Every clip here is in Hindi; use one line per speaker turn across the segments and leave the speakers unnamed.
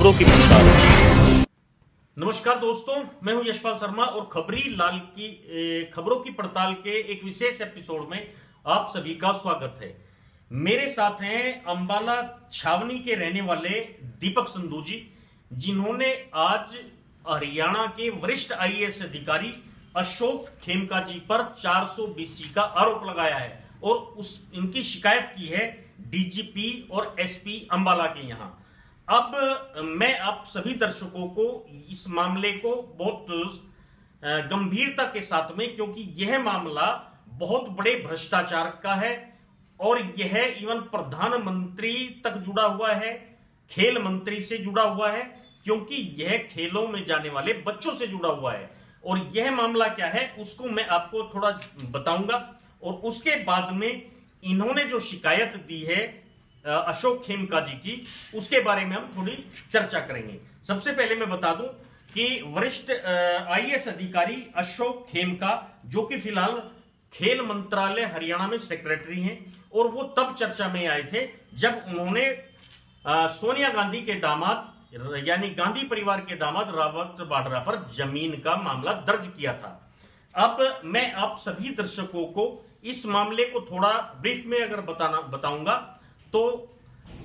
खबरों की पड़ताल।
नमस्कार दोस्तों, मैं हूं यशपाल शर्मा और खबरी लाल की खबरों की पड़ताल के एक विशेष एपिसोड में आप सभी का स्वागत है। मेरे साथ हैं अंबाला छावनी के रहने वाले दीपक संधू जी, जिन्होंने आज हरियाणा के वरिष्ठ आईएएस अधिकारी अशोक खेमका जी पर 420 का आरोप लगाया है और इनकी शिकायत की है डीजीपी और एसपी अंबाला के यहां। अब मैं आप सभी दर्शकों को इस मामले को बहुत गंभीरता के साथ में, क्योंकि यह मामला बहुत बड़े भ्रष्टाचार का है और यह इवन प्रधानमंत्री तक जुड़ा हुआ है, खेल मंत्री से जुड़ा हुआ है, क्योंकि यह खेलों में जाने वाले बच्चों से जुड़ा हुआ है। और यह मामला क्या है उसको मैं आपको थोड़ा बताऊंगा और उसके बाद में इन्होंने जो शिकायत दी है अशोक खेमका जी की, उसके बारे में हम थोड़ी चर्चा करेंगे। सबसे पहले मैं बता दूं कि वरिष्ठ आईएएस अधिकारी अशोक खेमका, जो कि फिलहाल खेल मंत्रालय हरियाणा में सेक्रेटरी हैं, और वो तब चर्चा में आए थे जब उन्होंने सोनिया गांधी के दामाद यानी गांधी परिवार के दामाद रावत वाड्रा पर जमीन का मामला दर्ज किया था। अब मैं आप सभी दर्शकों को इस मामले को थोड़ा ब्रीफ में अगर बताऊंगा तो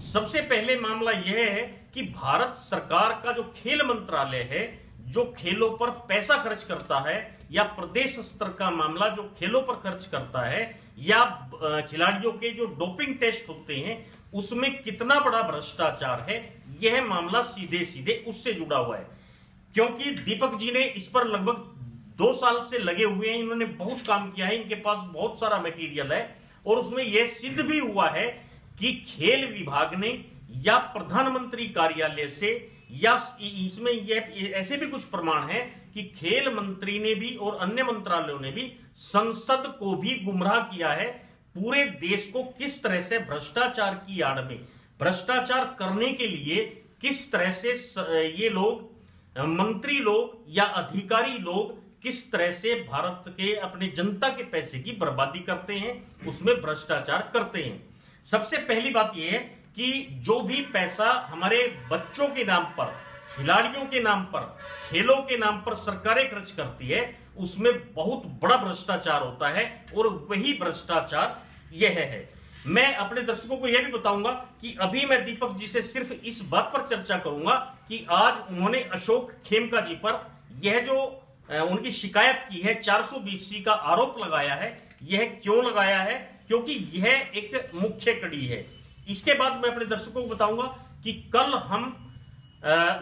सबसे पहले मामला यह है कि भारत सरकार का जो खेल मंत्रालय है, जो खेलों पर पैसा खर्च करता है, या प्रदेश स्तर का मामला जो खेलों पर खर्च करता है, या खिलाड़ियों के जो डोपिंग टेस्ट होते हैं उसमें कितना बड़ा भ्रष्टाचार है, यह मामला सीधे सीधे उससे जुड़ा हुआ है। क्योंकि दीपक जी ने इस पर लगभग 2 साल से लगे हुए हैं, इन्होंने बहुत काम किया है, इनके पास बहुत सारा मटेरियल है और उसमें यह सिद्ध भी हुआ है कि खेल विभाग ने या प्रधानमंत्री कार्यालय से, या इसमें यह ऐसे भी कुछ प्रमाण है कि खेल मंत्री ने भी और अन्य मंत्रालयों ने भी संसद को भी गुमराह किया है, पूरे देश को किस तरह से भ्रष्टाचार की आड़ में भ्रष्टाचार करने के लिए किस तरह से ये लोग मंत्री लोग या अधिकारी लोग किस तरह से भारत के अपने जनता के पैसे की बर्बादी करते हैं, उसमें भ्रष्टाचार करते हैं। सबसे पहली बात यह है कि जो भी पैसा हमारे बच्चों के नाम पर, खिलाड़ियों के नाम पर, खेलों के नाम पर सरकारें खर्च करती है, उसमें बहुत बड़ा भ्रष्टाचार होता है और वही भ्रष्टाचार यह है। मैं अपने दर्शकों को यह भी बताऊंगा कि अभी मैं दीपक जी से सिर्फ इस बात पर चर्चा करूंगा कि आज उन्होंने अशोक खेमका जी पर यह जो उनकी शिकायत की है, 420 का आरोप लगाया है, यह क्यों लगाया है, क्योंकि यह एक मुख्य कड़ी है। इसके बाद मैं अपने दर्शकों को बताऊंगा कि कल हम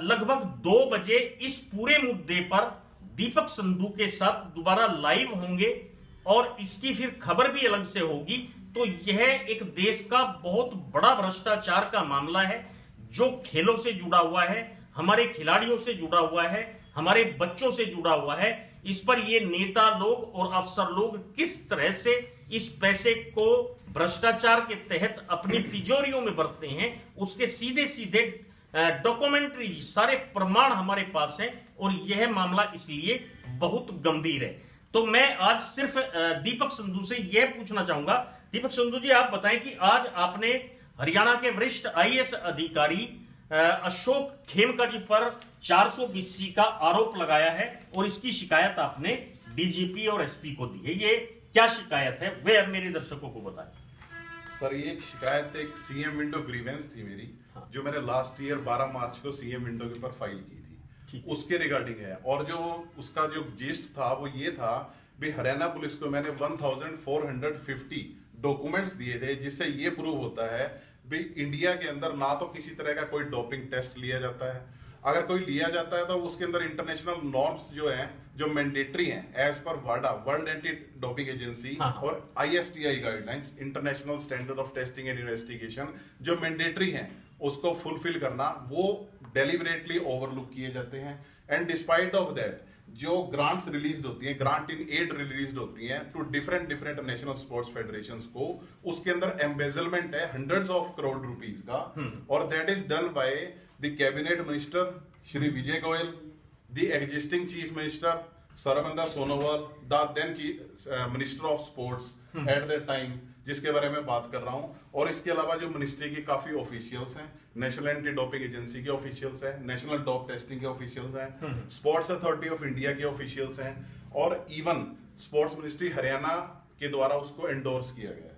लगभग 2 बजे इस पूरे मुद्दे पर दीपक संधू के साथ दोबारा लाइव होंगे और इसकी फिर खबर भी अलग से होगी। तो यह एक देश का बहुत बड़ा भ्रष्टाचार का मामला है जो खेलों से जुड़ा हुआ है, हमारे खिलाड़ियों से जुड़ा हुआ है, हमारे बच्चों से जुड़ा हुआ है। इस पर ये नेता लोग और अफसर लोग किस तरह से इस पैसे को भ्रष्टाचार के तहत अपनी तिजोरियों में भरते हैं, उसके सीधे सीधे डॉक्यूमेंट्री सारे प्रमाण हमारे पास हैं और यह मामला इसलिए बहुत गंभीर है। तो मैं आज सिर्फ दीपक संधू से यह पूछना चाहूंगा। दीपक संधू जी, आप बताएं कि आज आपने हरियाणा के वरिष्ठ आईएएस अधिकारी अशोक खेमका जी पर 420 का आरोप लगाया है और इसकी शिकायत आपने डीजीपी और एसपी को दी है। ये क्या शिकायत है, वह मेरे दर्शकों को बताएं।
सर, ये एक शिकायत एक सीएम विंडो ग्रीवेंस थी मेरी, जो मैंने लास्ट ईयर 12 मार्च को सीएम विंडो के ऊपर फाइल की थी, उसके रिगार्डिंग है। और जो उसका जो जिस्ट था वो ये था भी हरियाणा पुलिस को मैंने 1450 डॉक्यूमेंट्स दिए थे, जिससे ये प्रूव होता है भी इंडिया के अंदर ना तो किसी तरह का कोई डोपिंग टेस्ट लिया जाता है, अगर कोई लिया जाता है तो उसके अंदर इंटरनेशनल नॉर्म्स जो हैं, जो मैंडेटरी हैं एज पर वाडा, वर्ल्ड एंटी डोपिंग एजेंसी, और ISTI guidelines, international standard of testing and investigation, जो मैंडेटरी हैं उसको फुलफिल करना, वो डेलिबरेटली ओवरलुक किए जाते हैं। एंड डिस्पाइट ऑफ दैट जो ग्रांट्स रिलीज होती हैं, ग्रांट इन एड रिलीज होती हैं to different national sports federations को, उसके अंदर एम्बेजलमेंट है हंड्रेड्स ऑफ करोड़ रुपीस का, और that is done by the cabinet minister Shri Vijay Goel, the existing chief minister Sarvinder Sonowal, the then minister of sports at that time, जिसके बारे में बात कर रहा हूं। और इसके अलावा जो मिनिस्ट्री की काफी ऑफिशियल्स हैं, नेशनल एंटी डोपिंग एजेंसी के ऑफिशियल्स हैं, नेशनल डॉप टेस्टिंग के ऑफिशियल्स हैं, स्पोर्ट्स अथॉरिटी ऑफ इंडिया के ऑफिशियल्स हैं, और इवन स्पोर्ट्स मिनिस्ट्री हरियाणा के द्वारा उसको एंडोर्स किया गया है।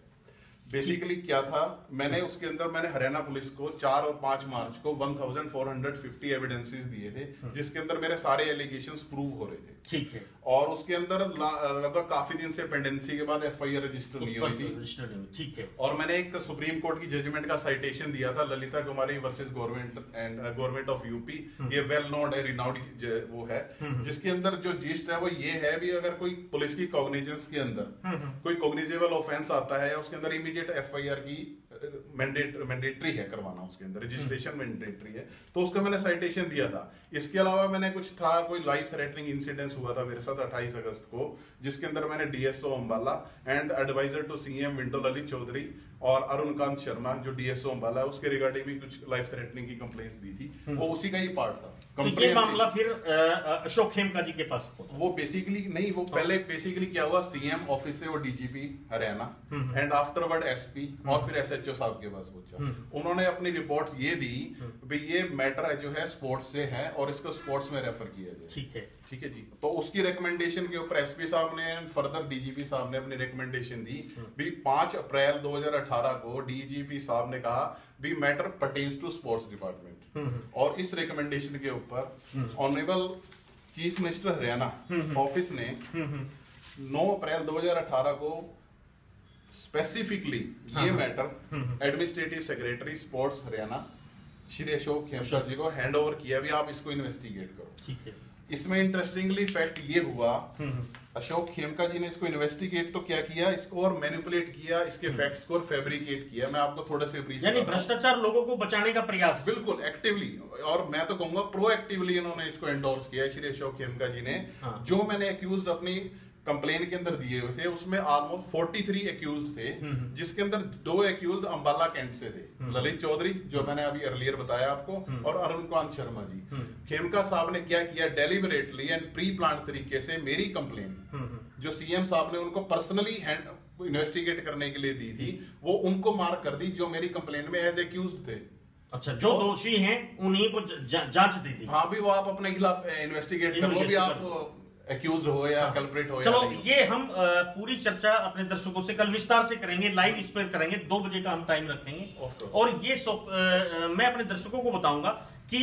बेसिकली क्या था, मैंने उसके अंदर मैंने हरियाणा पुलिस को 4 और 5 मार्च को 1450 एविडेंसेस दिए थे, जिसके अंदर मेरे सारे एलिगेशंस प्रूव हो रहे थे।
ठीक है।
और उसके अंदर लगभग काफी दिन से पेंडेंसी के बाद एफआईआर रजिस्टर नहीं हुई थी।
ठीक है।
और मैंने एक सुप्रीम कोर्ट की जजमेंट का साइटेशन दिया था, ललिता कुमारी वर्सेस गवर्नमेंट ऑफ यूपी। ये वेल नोन है, रिनाउंड वो है, जिसके अंदर जो जिस्ट है वो ये है भी, अगर कोई पुलिस की कॉग्निजेंस के अंदर कोई कॉग्निजेबल ऑफेंस आता है, उसके अंदर इमीडिएट एफआईआर की मैंडेटरी है करवाना, उसके अंदर रजिस्ट्रेशन मैंडेटरी है। तो उसका मैंने साइटेशन दिया था। इसके अलावा मैंने कुछ था, कोई लाइफ थ्रेटनिंग इंसिडेंस हुआ था मेरे साथ 28 अगस्त को, जिसके अंदर मैंने DSO Ambala and advisor to CM window Lalit Chaudhary और अरुणकांत शर्मा जो डीएसओ अंबाला है, उसके रिगार्डिंग भी कुछ लाइफ थ्रेटनिंग की कंप्लेंट्स दी थी। वो उसी का ही पार्ट था।
तो ये मामला फिर अशोक खेमका जी के पास
वो बेसिकली नहीं, वो पहले बेसिकली क्या हुआ, सीएम ऑफिस से वो DGP Haryana and afterward SP और फिर एसएचओ साहब के पास पहुंचा। उन्होंने अपनी रिपोर्ट ये दी भी ये मैटर जो है स्पोर्ट्स से है और इसको स्पोर्ट्स में रेफर किया जाए। ठीक है जी। तो उसकी रिकमेंडेशन के ऊपर एसपी साहब ने फर्दर डीजीपी साहब ने अपनी रिकमेंडेशन दी भी 5 अप्रैल 2018 को डीजीपी साहब ने कहा भी matter pertains to sports department. और इस रिकमेंडेशन के ऊपर honourable chief minister Haryana office ने 9 अप्रैल 2018 को स्पेसिफिकली ये matter administrative secretary sports Haryana Shri Ashok Khemka ji को हैंड ओवर किया भी आप इसको इन्वेस्टिगेट करो।
ठीक है।
इसमें इंटरेस्टिंगली फैक्ट ये हुआ, अशोक खेमका जी ने इसको इन्वेस्टिगेट तो क्या किया, इसको और मैनिपुलेट किया, इसके फैक्ट्स को और फैब्रिकेट किया। मैं आपको थोड़े से ब्रीफ,
यानी भ्रष्टाचार लोगों को बचाने का प्रयास,
बिल्कुल एक्टिवली, और मैं तो कहूंगा प्रोएक्टिवली इन्होंने इसको एंडोर्स किया श्री अशोक खेमका जी ने। जो मैंने एक्यूज्ड अपनी कंप्लेन के अंदर दिए हुए थे उसमें ऑलमोस्ट 43 एक्यूज्ड थे, जिसके अंदर 2 एक्यूज्ड अंबाला कैंट से थे, ललित चौधरी जो मैंने अभी अर्लियर बताया आपको, और अरुणकांत शर्मा जी। खेमका साहब ने क्या किया, डेलिबरेटली एंड प्री प्लान तरीके से मेरी कंप्लेन जो सीएम साहब ने उनको पर्सनली इन्वेस्टिगेट करने के लिए दी थी, वो उनको मार्क कर दी जो मेरी कंप्लेन में एज एक्यूज्ड थे।
अच्छा, जो दोषी हैं उन्हीं को जांच दी थी।
हाँ भी, वो आप अपने खिलाफ इन्वेस्टिगेट कर लो, भी आप एक्यूज्ड हो या कल्प्रिट हो।
चलो ये हम पूरी चर्चा अपने दर्शकों से कल विस्तार से करेंगे, लाइव इस पर करेंगे, 2 बजे का हम टाइम रखेंगे। और ये मैं अपने दर्शकों को बताऊंगा कि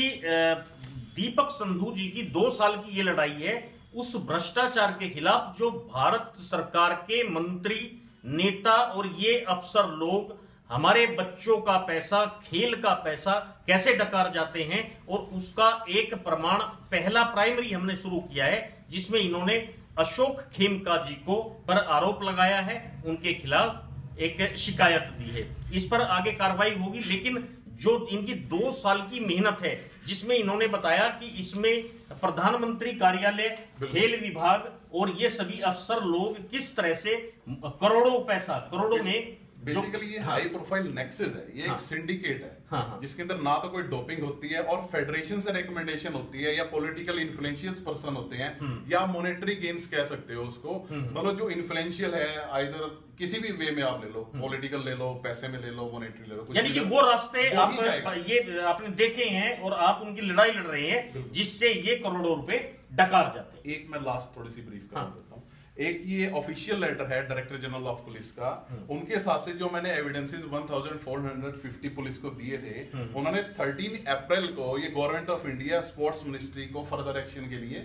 दीपक संधू जी की 2 साल की ये लड़ाई है उस भ्रष्टाचार के खिलाफ जो भारत सरकार के मंत्री, नेता और ये अफसर लोग हमारे बच्चों का पैसा, खेल का पैसा कैसे डकार जाते हैं, और उसका एक प्रमाण पहला प्राइमरी हमने शुरू किया है, जिसमें इन्होंने अशोक खेमका जी को पर आरोप लगाया है, उनके खिलाफ एक शिकायत दी है। इस पर आगे कार्रवाई होगी, लेकिन जो इनकी 2 साल की मेहनत है, जिसमें इन्होंने बताया कि इसमें प्रधानमंत्री कार्यालय, खेल विभाग और ये सभी अफसर लोग किस तरह से करोड़ों पैसा, करोड़ों में
बेसिकली ये हाई प्रोफाइल नेक्सस है, ये एक सिंडिकेट है जिसके अंदर ना तो कोई डोपिंग होती है और फेडरेशन से रिकमेंडेशन होती है, या पॉलिटिकल इन्फ्लुएंशियल पर्सन होते हैं, या मॉनेटरी गेन्स कह सकते हो उसको। मतलब जो इन्फ्लुएंशियल है, आइदर किसी भी वे में आप ले लो, पॉलिटिकल ले लो, पैसे में ले लो, मॉनेटरी ले लो,
यानी कि वो रास्ते आपने देखे हैं और आप उनकी लड़ाई लड़ रहे हैं जिससे ये करोड़ों रुपए डकार जाते हैं।
एक मैं लास्ट थोड़ी सी ब्रीफ कर देता हूँ। एक ये ऑफिशियल लेटर है डायरेक्टर जनरल ऑफ पुलिस का, उनके हिसाब से जो मैंने एविडेंसेस 1450 पुलिस को दिए थे, उन्होंने 13 अप्रैल को ये government of India sports ministry को फर्दर एक्शन के लिए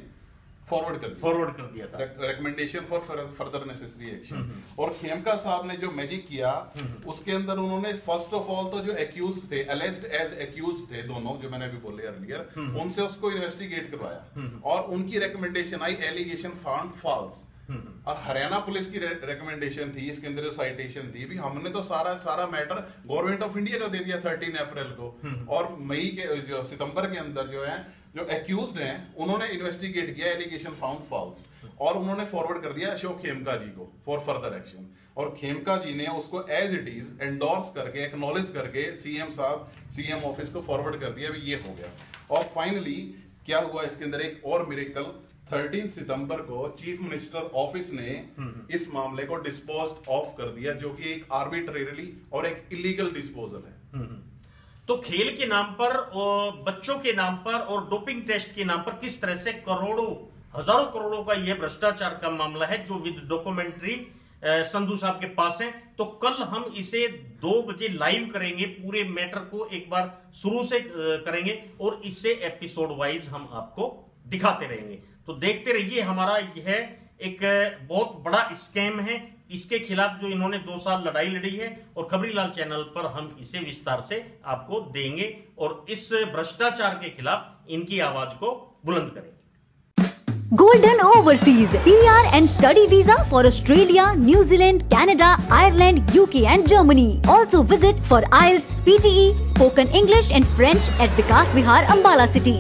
फॉरवर्ड कर दिया था, recommendation for further necessary action. और खेमका साहब ने जो मैजिक किया उसके अंदर उन्होंने फर्स्ट ऑफ ऑल तो जो एक्यूज्ड थे, एलिज्ड एज एक्यूज्ड थे दोनों, जो मैंने अभी बोले अर्लियर, उनसे उसको इन्वेस्टिगेट करवाया और उनकी रिकमेंडेशन आई एलिगेशन फाउंड फॉल्स। और हरियाणा पुलिस की रिकमेंडेशन थी, इसके अंदर जो साइटेशन थी, भी हमने तो सारा मैटर गवर्नमेंट ऑफ इंडिया को दे दिया 13 अप्रैल को, और मई के सितंबर के अंदर जो है जो एक्यूज्ड हैं उन्होंने इन्वेस्टिगेट किया, एलिगेशन फाउंड फॉल्स, और उन्होंने फॉरवर्ड कर दिया अशोक खेमका जी को फॉर फर्दर एक्शन। और खेमका जी ने उसको एज इट इज एंडोर्स करके, एक्नॉलेज करके सीएम ऑफिस को फॉरवर्ड कर दिया, भी ये हो गया। और फाइनली क्या हुआ इसके अंदर, एक और मिरेकल 13 सितंबर को चीफ मिनिस्टर ऑफिस ने इस मामले को डिस्पोज ऑफ कर दिया, जो कि एक आर्बिट्रेरली और एक इलीगल डिस्पोजल है।
तो खेल के नाम पर और बच्चों के नाम पर और डोपिंग टेस्ट के नाम पर किस तरह से करोड़ों हजारों करोड़ों का यह भ्रष्टाचार का मामला है, जो विद डॉक्यूमेंट्री संधू साहब के पास है। तो कल हम इसे 2 बजे लाइव करेंगे, पूरे मैटर को एक बार शुरू से करेंगे और इससे एपिसोड वाइज हम आपको दिखाते रहेंगे। तो देखते रहिए। हमारा यह एक बहुत बड़ा स्कैम है, इसके खिलाफ जो इन्होंने 2 साल लड़ाई लड़ी है और खबरीलाल चैनल पर हम इसे विस्तार से आपको देंगे और इस भ्रष्टाचार के खिलाफ इनकी आवाज को बुलंद करेंगे।
Golden Overseas PR and study visa for Australia, New Zealand, Canada, Ireland, UK and Germany. Also visit for IELTS, PTE, Spoken English and French at Vikas Vihar, Ambala City.